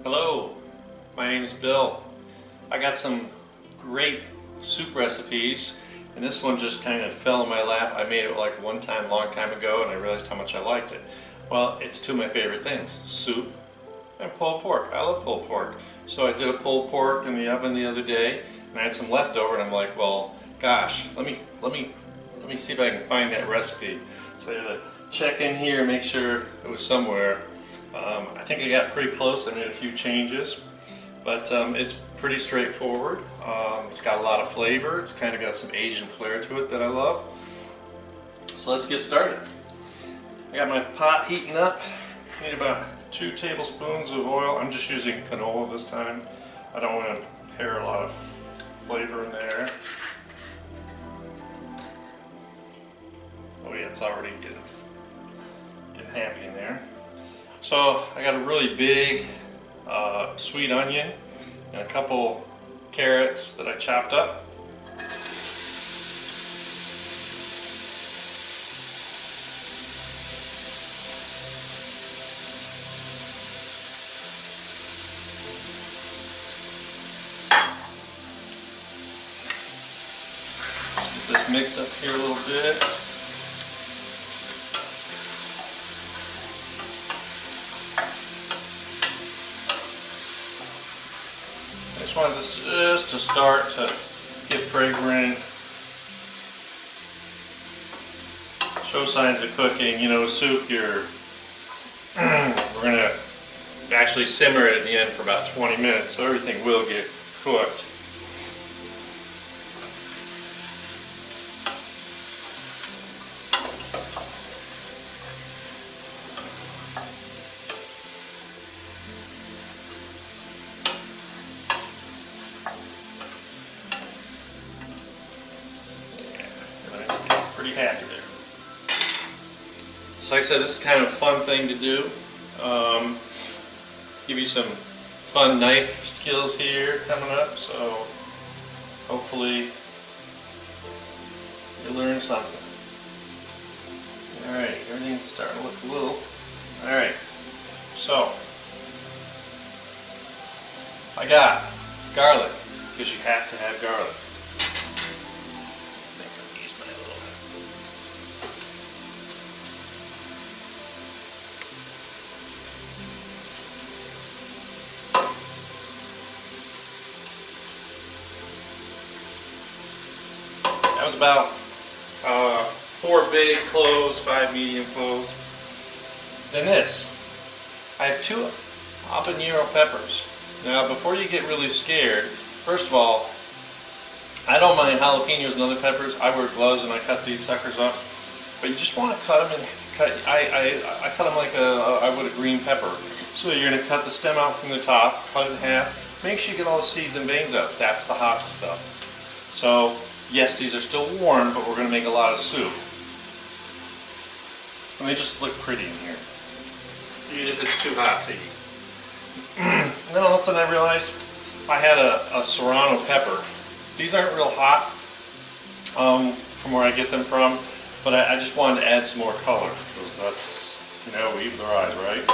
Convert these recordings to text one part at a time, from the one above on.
Hello, my name is Bill. I got some great soup recipes, and this one just kind of fell in my lap. I made it like one time, long time ago, and I realized how much I liked it. Well, it's two of my favorite things, soup and pulled pork. I love pulled pork. So I did a pulled pork in the oven the other day, and I had some leftover, and I'm like, well, gosh, let me see if I can find that recipe. So I had to check in here, make sure it was somewhere. I think I got pretty close. I made a few changes, but it's pretty straightforward. It's got a lot of flavor. It's kind of got some Asian flair to it that I love. So let's get started. I got my pot heating up. I need about 2 tablespoons of oil. I'm just using canola this time. I don't want to pair a lot of flavor in there. Oh yeah, it's already getting happy in there. So I got a really big sweet onion and a couple carrots that I chopped up. Get this mixed up here a little bit. I just wanted this just to start to get fragrant, show signs of cooking. You know, soup, we're going to actually simmer it at the end for about 20 minutes, so everything will get cooked. Pretty happy there. So like I said, this is kind of a fun thing to do. Give you some fun knife skills here coming up, so hopefully you learn something. Alright, everything's starting to look a little... Alright, so I got garlic, because you have to have garlic. That was about 4 big cloves, 5 medium cloves. Then this, I have 2 habanero peppers. Now before you get really scared, first of all, I don't mind jalapenos and other peppers. I wear gloves and I cut these suckers up. But you just want to cut them I cut them like I would a green pepper. So you're going to cut the stem out from the top, cut it in half. Make sure you get all the seeds and veins out. That's the hot stuff. So yes, these are still warm, but we're going to make a lot of soup. And they just look pretty in here, even if it's too hot to eat. And then all of a sudden I realized I had a serrano pepper. These aren't real hot from where I get them from, but I just wanted to add some more color, because that's, you know, we eat with our eyes, right?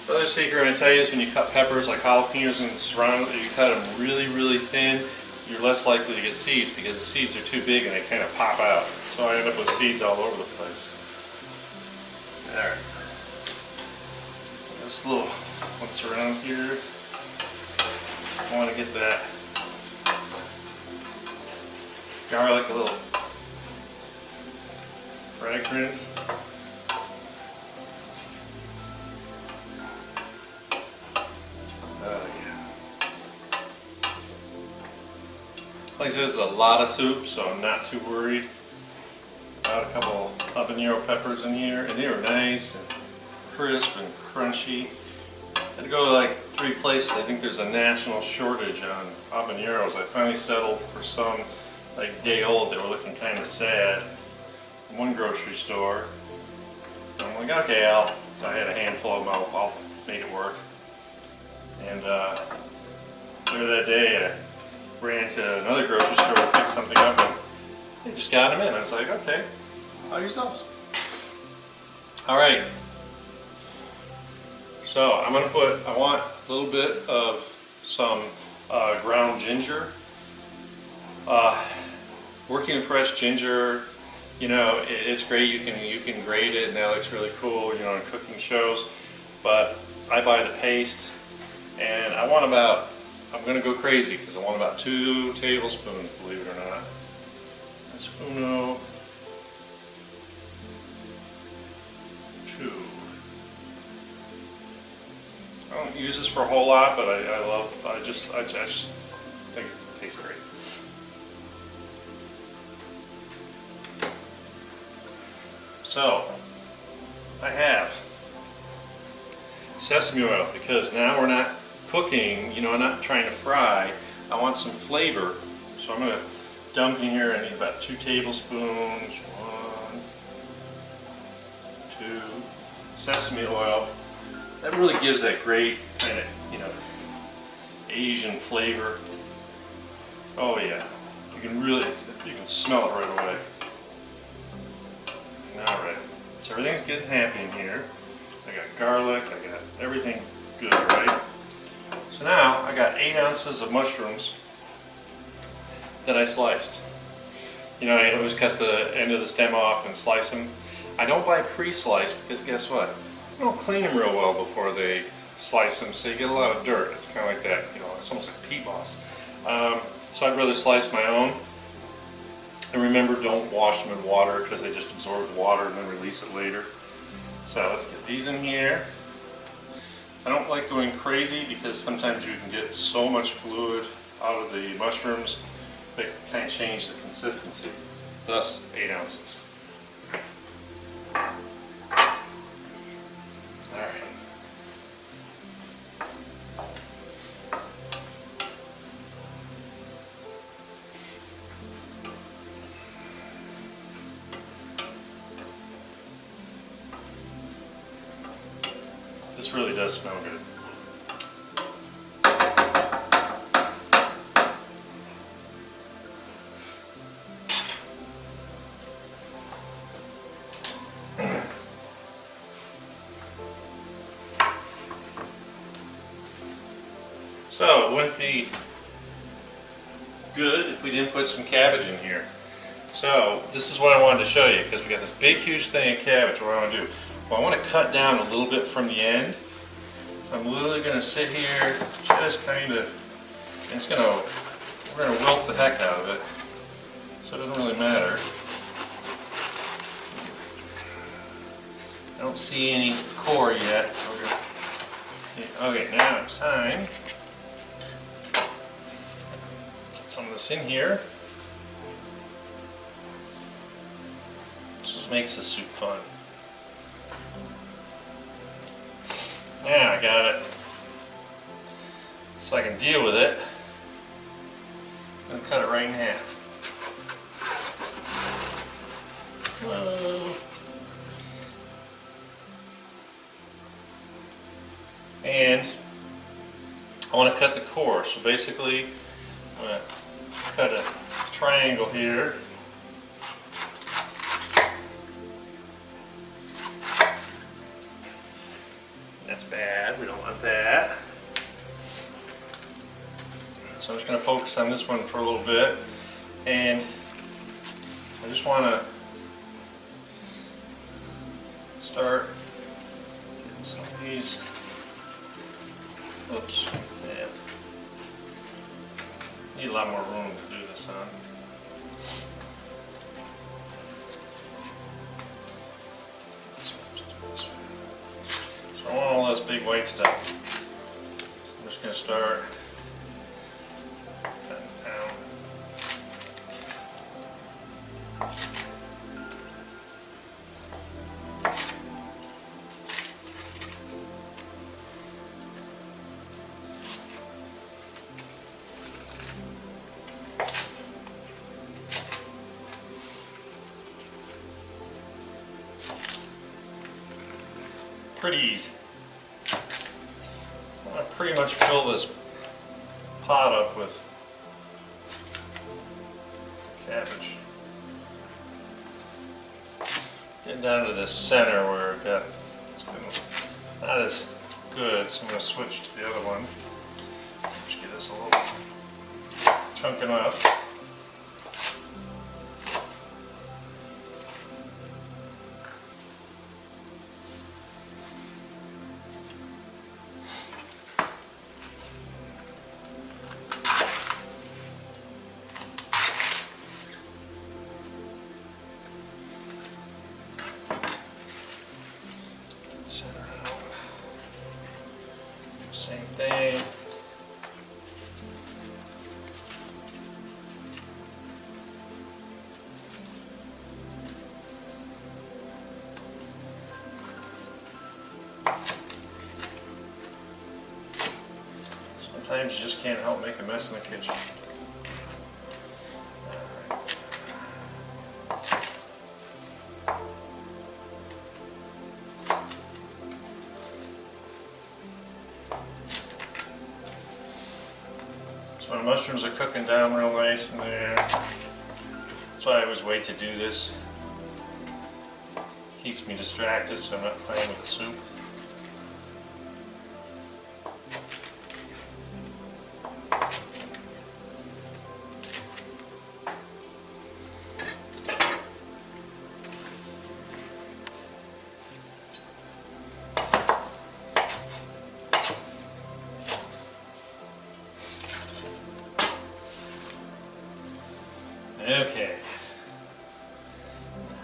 The other secret I'm going to tell you is when you cut peppers like jalapenos and serrano, if you cut them really, really thin, you're less likely to get seeds, because the seeds are too big and they kind of pop out. So I end up with seeds all over the place. Alright. This little, what's around here, I want to get that garlic a little fragrant. Like I said, this is a lot of soup, so I'm not too worried. Got a couple habanero peppers in here, and they were nice and crisp and crunchy. I had to go to like 3 places. I think there's a national shortage on habaneros. I finally settled for some like day old. They were looking kind of sad. One grocery store. I'm like, okay, I had a handful of them. I'll make it work. And later that day, I ran to another grocery store to pick something up, and they just got them in. I was like, okay, I'll use those. All right. So I'm going to I want a little bit of some ground ginger. Working with fresh ginger, you know, it's great. You can grate it, and that looks really cool, you know, in cooking shows. But I buy the paste, and I'm going to go crazy because I want about 2 tablespoons, believe it or not. That's uno, 2. I don't use this for a whole lot, but I just think it tastes great. So, I have sesame oil because now we're not cooking, you know, I'm not trying to fry. I want some flavor. So I'm going to dump in here, I need about 2 tablespoons, 1, 2, sesame oil. That really gives that great kind of, you know, Asian flavor. Oh yeah, you can smell it right away. Alright, so everything's getting happy in here. I got garlic, I got everything good, right? So now I got 8 ounces of mushrooms that I sliced. You know, I always cut the end of the stem off and slice them. I don't buy pre-sliced because guess what? I don't clean them real well before they slice them, so you get a lot of dirt. It's kind of like that, you know, it's almost like peat moss. So I'd rather slice my own. And remember, don't wash them in water because they just absorb the water and then release it later. So let's get these in here. I don't like going crazy because sometimes you can get so much fluid out of the mushrooms that kind of change the consistency. Thus, 8 ounces. Alright. This really does smell good. So it wouldn't be good if we didn't put some cabbage in here. So this is what I wanted to show you because we got this big huge thing of cabbage. What I want to do? Well, I want to cut down a little bit from the end. So I'm literally going to sit here, just kind of, and we're going to wilt the heck out of it. So it doesn't really matter. I don't see any core yet, so we're going to, okay, now it's time. Get some of this in here. This just makes the soup fun. Now I got it, so I can deal with it. I'm going to cut it right in half. Whoa. And I want to cut the core, so basically I'm going to cut a triangle here. That's bad, we don't want that. So I'm just going to focus on this one for a little bit, and I just want to start getting some of these. Oops, yeah. Need a lot more room to do this on. I want all this big white stuff. So I'm just going to start cutting down. Pretty easy. I pretty much fill this pot up with cabbage. Getting down to the center where it got not as good, so I'm going to switch to the other one. Just get this a little chunking up. Center out. Same thing. Sometimes you just can't help make a mess in the kitchen. So my mushrooms are cooking down real nice in there. That's why I always wait to do this. Keeps me distracted so I'm not playing with the soup. Okay.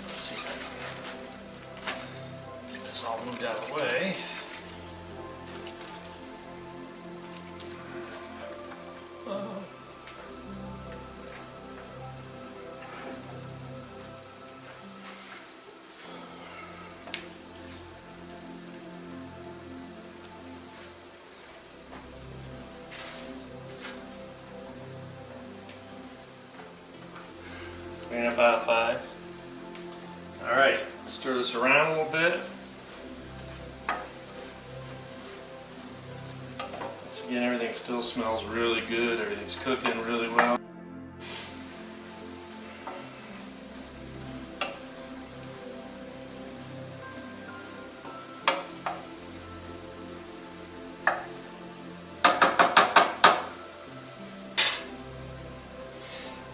Let's see if I can get this all moved out of the way. And about 5. All right, stir this around a little bit. Once again, everything still smells really good. Everything's cooking really well.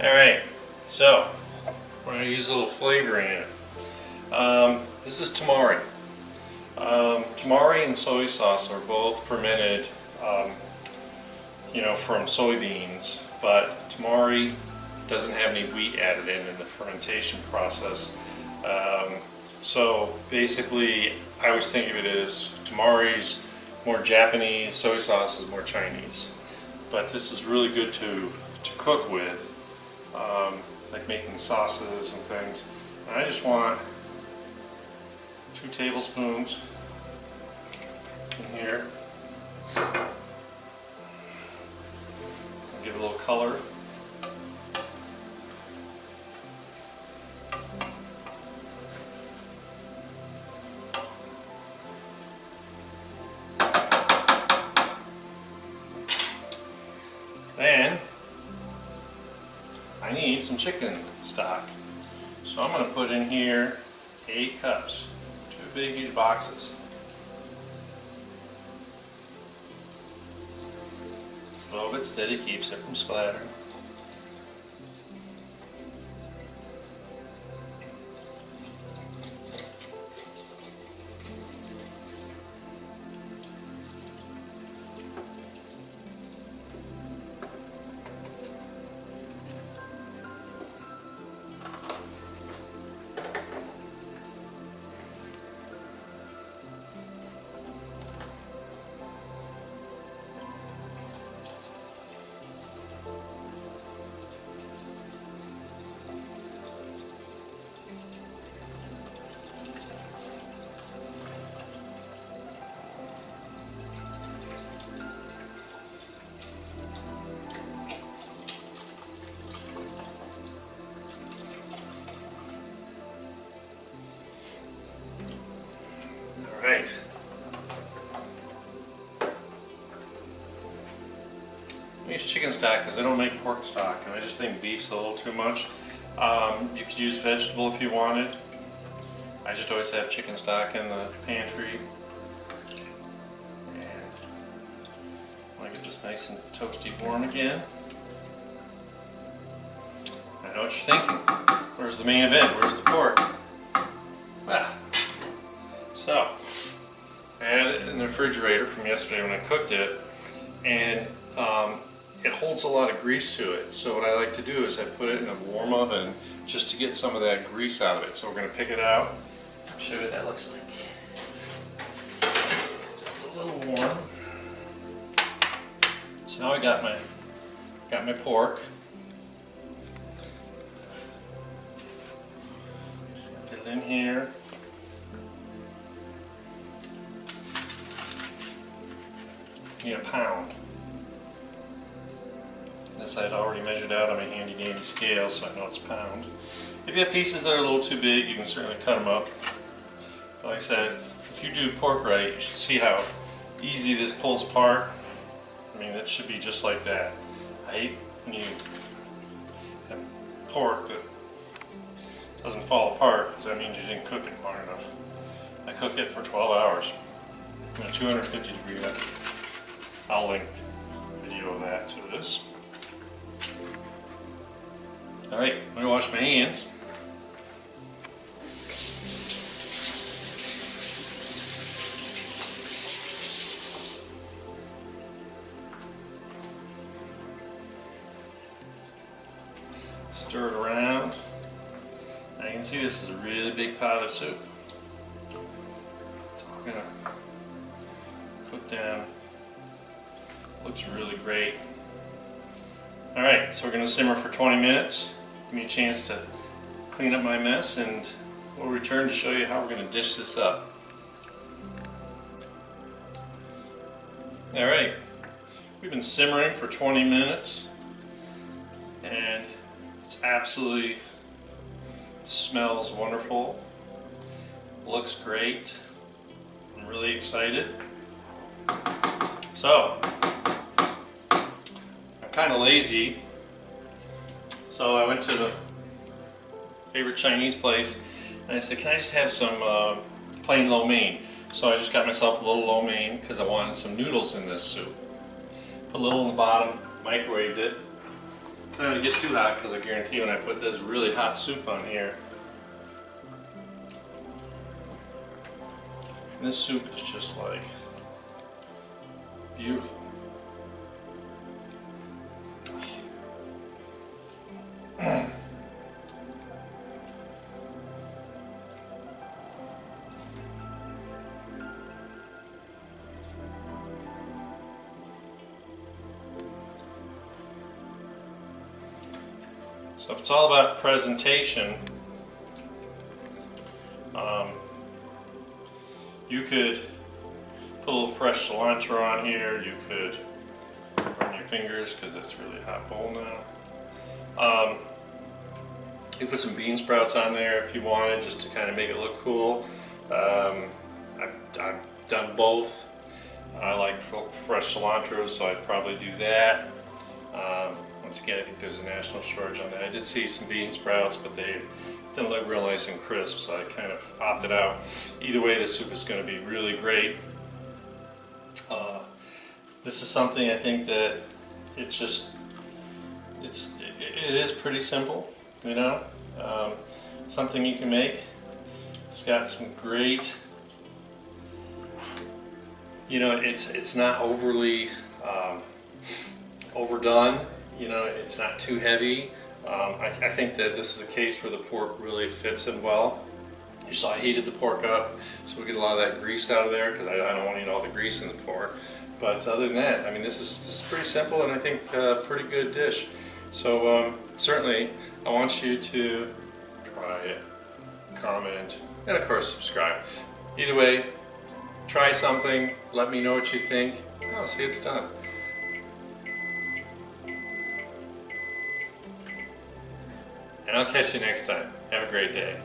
All right, so we're going to use a little flavoring in it. This is tamari. Tamari and soy sauce are both fermented, from soybeans, but tamari doesn't have any wheat added in the fermentation process. So basically, I always think of it as tamari's more Japanese, soy sauce is more Chinese. But this is really good to cook with. Like making sauces and things. And I just want 2 tablespoons in here. Give it a little color. Then I need some chicken stock. So I'm going to put in here 8 cups, 2 big huge boxes. Slow but steady keeps it from splattering. Right. I use chicken stock because I don't make pork stock, and I just think beef's a little too much. You could use vegetable if you wanted. I just always have chicken stock in the pantry. this nice and toasty warm again. I know what you're thinking. Where's the main event? Where's the pork? Well, so I had it in the refrigerator from yesterday when I cooked it, and it holds a lot of grease to it. So what I like to do is I put it in a warm oven just to get some of that grease out of it. So we're going to pick it out, show you what that looks like. Just a little warm. So now I got my pork. Get it in here. Need a pound. This I had already measured out on my handy dandy scale, so I know it's a pound. If you have pieces that are a little too big, you can certainly cut them up. But like I said, if you do pork right, you should see how easy this pulls apart. I mean, that should be just like that. I hate when you have pork that doesn't fall apart, because that means you didn't cook it long enough. I cook it for 12 hours in a 250 degree oven. I'll link a video of that to this. Alright, I'm going to wash my hands. Stir it around. Now you can see this is a really big pot of soup. So we're going to put down. Looks really great. Alright, so we're going to simmer for 20 minutes. Give me a chance to clean up my mess, and we'll return to show you how we're going to dish this up. Alright, we've been simmering for 20 minutes, and it's absolutely smells wonderful. Looks great. I'm really excited. So, I'm kind of lazy, so I went to the favorite Chinese place and I said, can I just have some plain lo mein? So I just got myself a little lo mein because I wanted some noodles in this soup. Put a little in the bottom, microwaved it. I'm not going to get too hot because I guarantee when I put this really hot soup on here, and this soup is just like beautiful. So it's all about presentation. You could put a little fresh cilantro on here. You could run your fingers because it's really hot bowl now. You put some bean sprouts on there if you wanted, just to kind of make it look cool. I've done both. I like fresh cilantro, so I'd probably do that. Once again, I think there's a national shortage on that. I did see some bean sprouts, but they didn't look real nice and crisp, so I kind of opted out. Either way, the soup is going to be really great. This is something I think that it is pretty simple, you know. Something you can make. It's got some great, you know, it's not overly overdone. You know, it's not too heavy. I think that this is a case where the pork really fits in well. You saw I heated the pork up, so we get a lot of that grease out of there because I don't want to eat all the grease in the pork. But other than that, I mean, this is pretty simple, and I think a pretty good dish. So certainly, I want you to try it, comment, and of course subscribe. Either way, try something. Let me know what you think. Oh, see, it's done. And I'll catch you next time. Have a great day.